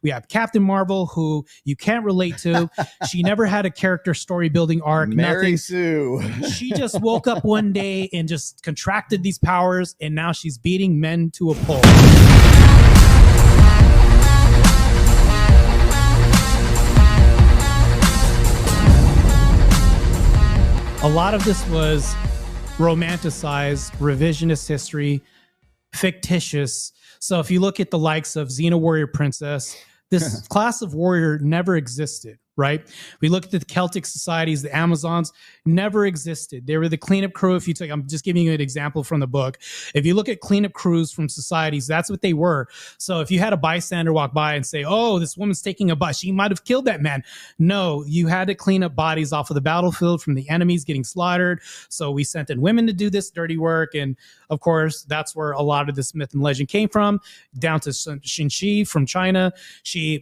We have Captain Marvel, who you can't relate to. She never had a character story building arc. Mary nothing. Sue. She just woke up one day and just contracted these powers, and now she's beating men to a pulp. A lot of this was romanticized, revisionist history, fictitious. So if you look at the likes of Xena Warrior Princess, this class of warrior never existed, right? We look at the Celtic societies, the Amazons never existed. They were the cleanup crew. If you take, I'm just giving you an example from the book. If you look at cleanup crews from societies, that's what they were. So if you had a bystander walk by and say, oh, this woman's taking a bus, she might have killed that man. No, you had to clean up bodies off of the battlefield from the enemies getting slaughtered. So we sent in women to do this dirty work. And of course, that's where a lot of this myth and legend came from, down to Xinxi from China.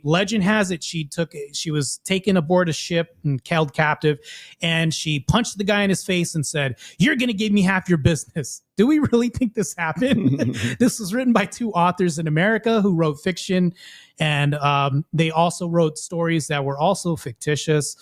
Legend has it, she was taken aboard a ship and held captive, and she punched the guy in his face and said, "You're going to give me half your business." Do we really think this happened? This was written by two authors in America who wrote fiction, and they also wrote stories that were also fictitious,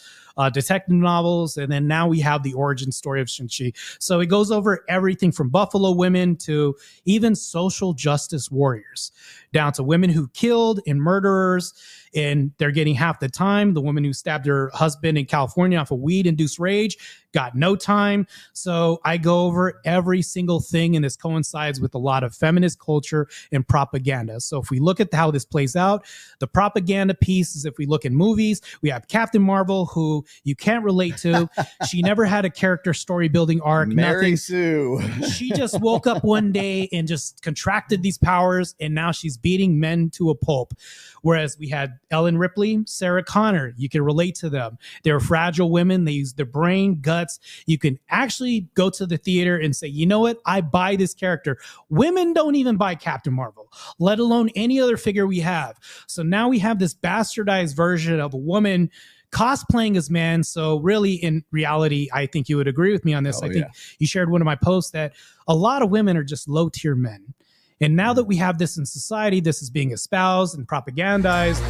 detective novels, and then now we have the origin story of Xinxi. So it goes over everything from buffalo women to even social justice warriors, down to women who killed and murderers, and they're getting half the time. The woman who stabbed her husband in California off of weed-induced rage got no time. So I go over every single thing, and this coincides with a lot of feminist culture and propaganda. So if we look at how this plays out, the propaganda piece is, if we look in movies, we have Captain Marvel, who you can't relate to. She never had a character story building arc. Mary Sue. She just woke up one day and just contracted these powers, and now she's beating men to a pulp. Whereas we had Ellen Ripley, Sarah Connor, you can relate to them. They're fragile women. They use their brain, guts. You can actually go to the theater and say, you know what? I buy this character. Women don't even buy Captain Marvel, let alone any other figure we have. So now we have this bastardized version of a woman cosplaying as man. So really, in reality, I think you would agree with me on this. I think you shared one of my posts that a lot of women are just low-tier men. And now that we have this in society, this is being espoused and propagandized.